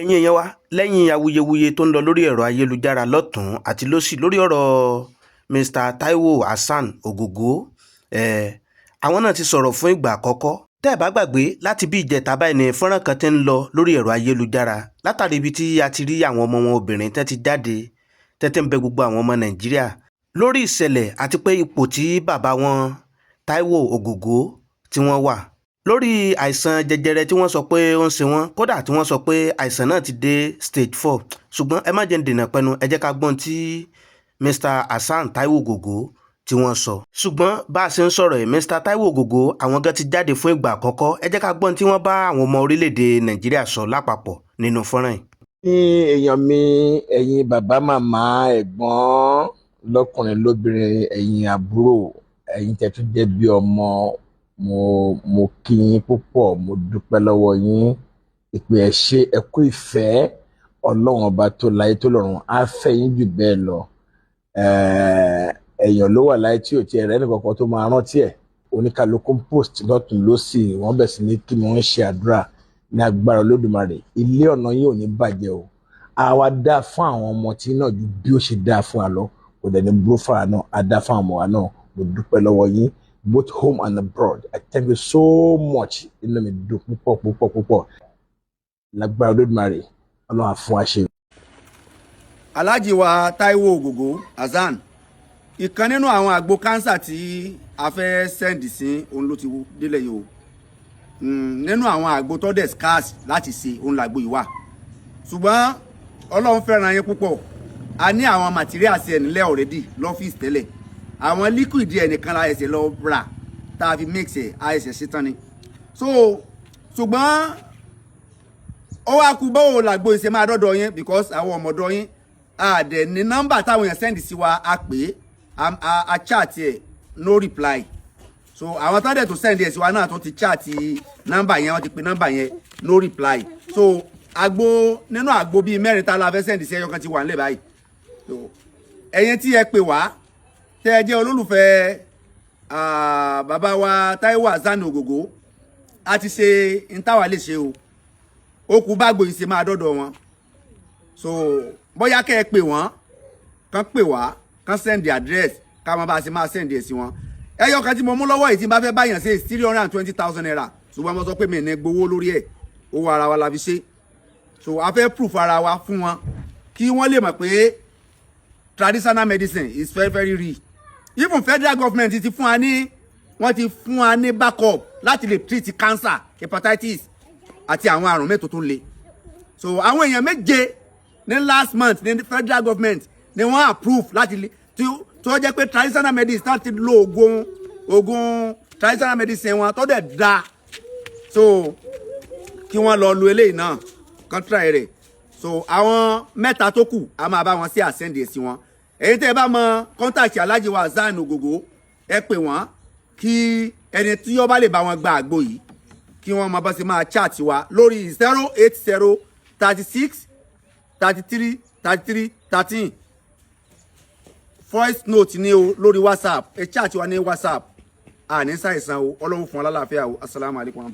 ẹ̀yin èèyàn wa lẹ́yìn awuyewuye tó ń lọ lórí ẹ̀rọ ayélujára lọ́tùn àti lósì lórí ọ̀rọ̀ Mr. Taiwo Ogogo àwọn náà ti sọ̀rọ̀ fún ìgbà àkọ́kọ́. Tẹ́ ẹ bá gbàgbé láti bí ìjẹta báyìí ni fọ́nrán kan ti ń lọ lórí ẹ̀rọ ayélujára látàrí ibi tí a ti rí àwọn ọmọ wọn obìnrin tẹ́ ti jáde tẹ́tẹ́ ń bẹ gbogbo àwọn ọmọ Nàìjíríà lórí ìṣẹ̀lẹ̀ àti pé ipò tí bàbá wọn Taiwo Ogogo tí wọ́n wà lórí àìsàn jẹjẹrẹ tí wọ́n sọ pé ó ń ṣe wọ́n, kódà tí wọ́n sọ pé àìsàn náà ti dé stage 4. ṣùgbọ́n ẹ má jẹ́ ń dènà pẹnu, ẹ jẹ́ ká gbọ́n tí Mr. Taiwo Ogogo tí wọ́n sọ. ṣùgbọ́n bá a ṣe ń sọ̀rọ̀ ẹ̀, Mr. Taiwo Ogogo àwọn gan ti jáde fún ìgbà àkọ́kọ́. ẹ jẹ́ ká gbọ́n tí wọ́n bá àwọn ọmọ orílẹ̀-èdè Nàìjíríà sọ lápapọ̀ nínú fọ́nrán yìí. ní èèyàn mi, ẹ̀yin bàbá màmá ẹ̀gbọ́n lọ́kùnrin lóbìnrin, ẹ̀yin àbúrò, ẹ̀yin tẹ́ tún jẹ́ bí ọmọ, mo kí yín púpọ̀, mo dúpẹ́ lọ́wọ́ yín ìpè ẹ ṣé, ẹ kú ìfẹ́. Ọlọ́run ọba tó láyé tó lọ́run á fẹ́ yín jù bẹ́ẹ̀ lọ. Èèyàn ló wà láyé tí ò tiẹ̀ rẹ́ nìkankan tó máa rántí ẹ̀. Oníkálukú post lọ́tún lósì, wọ́n bẹ̀ sí ní kí wọ́n ṣe àdúrà ní agbára Olódùmarè. Ilé ọ̀nà yín ò ní bàjẹ́ o. A wá dá fún àwọn ọmọ tí náà ju bí ó ṣe dá fún wa lọ. Kò dẹ̀ ní burú fún wa náà, a dá fún àwọn ọmọ wa náà. Mo dúpẹ́ lọ́wọ́ yín, both home and abroad. I thank you so much. Inú mi dùn púpọ̀. Lágbára Olódùmarè, Ọlọ́run á fún wa ṣe. Alhaji wa Taiwo Ogogo Hasan, ìkan nínú àwọn àgbo kánsà tí a fẹ́ sẹ́ndì sí òun ló ti délẹ̀ yìí o. Nínú àwọn àgbo tó dẹ̀ scarce láti ṣe òun làgbo yìí wà. Ṣùgbọ́n Ọlọ́run fẹ́ràn yín púpọ̀. A ní àwọn materials ẹ̀ nílẹ̀ already lọ́fíìsì tẹ́lẹ̀. Àwọn liquid ẹ̀ nìkan la ẹsẹ̀ lọ rà tá a fi mix ẹ̀ a ẹsẹ̀ sí tán ni. So ṣùgbọ́n ó wá kú báwo làgbo ìṣe máa dọ́dọ̀ yín because àwọn ọmọdọ̀ yín a dẹ̀ ní nọ́mbà táwọn èèyàn send sí wa a pè a chat ẹ̀ no reply. So àwọn tán dẹ̀ tó send ẹ̀ sí wa náà tó ti chat nọ́mbà yẹn, wọ́n ti pe nọ́mbà yẹn no reply. So àgbo nínú àgbo bíi mẹ́rin tá la fẹ́ send sí ẹyọ kan ti wà nílẹ̀ báyìí. So ẹ̀yin tí ẹ pè wá tẹ́ ẹ jẹ́ olólùfẹ́ bàbá wa Taiwo Ogogo, a ti ṣe ìtawà lè ṣe o. Ó kú bágbo ìṣe máa dọ́dọ̀ wọn. So bóyá kẹ́ ẹ pè wọ́n, kàn pè wá, kàn send the address, ká máa bá ṣe máa send ẹ̀ sí wọn. Ẹyọ kan tí mo mú lọ́wọ́ yìí tí n bá fẹ́ báyàn ṣe 320,000 naira. Ṣùgbọ́n mo sọ pé mi ní gbowó lórí ẹ̀. Owó ara wa la fi ṣe. So a fẹ́ proof ara wa fún wọn kí wọ́n lè mọ̀ pé traditional medicine is very very real. Even federal government ti fún wa ní, wọ́n ti fún wa ní backup láti lè treat cancer, hepatitis àti àwọn àrùn mẹ́tò tó le. So àwọn èèyàn méje ní last month ní federal government ni wọ́n approve láti lè tó jẹ́ pé traditional medicine láti lo oògùn traditional medicine wọn tó dẹ̀ da. So kí wọ́n lọ lo eléyìí náà kàn try rẹ̀. So àwọn mẹ́ta tó kù a máa bá wọn sí àsẹ́ndì sí wọn. Èyí tẹ́ ẹ bá mọ kọ́ńtàkì Alhaji wa Ogogo, ẹ pè wọ́n kí ẹni tí ó bá lè bá wọn gba àgbo yìí kí wọ́n máa bá sí máa chat wa lórí 080 36 33 33 13 voice note ní o lórí WhatsApp, ẹ chat wa ní WhatsApp. Ní ṣàìsàn o, Ọlọ́run fún wa lálàáfíà o. Assalamu alaikum.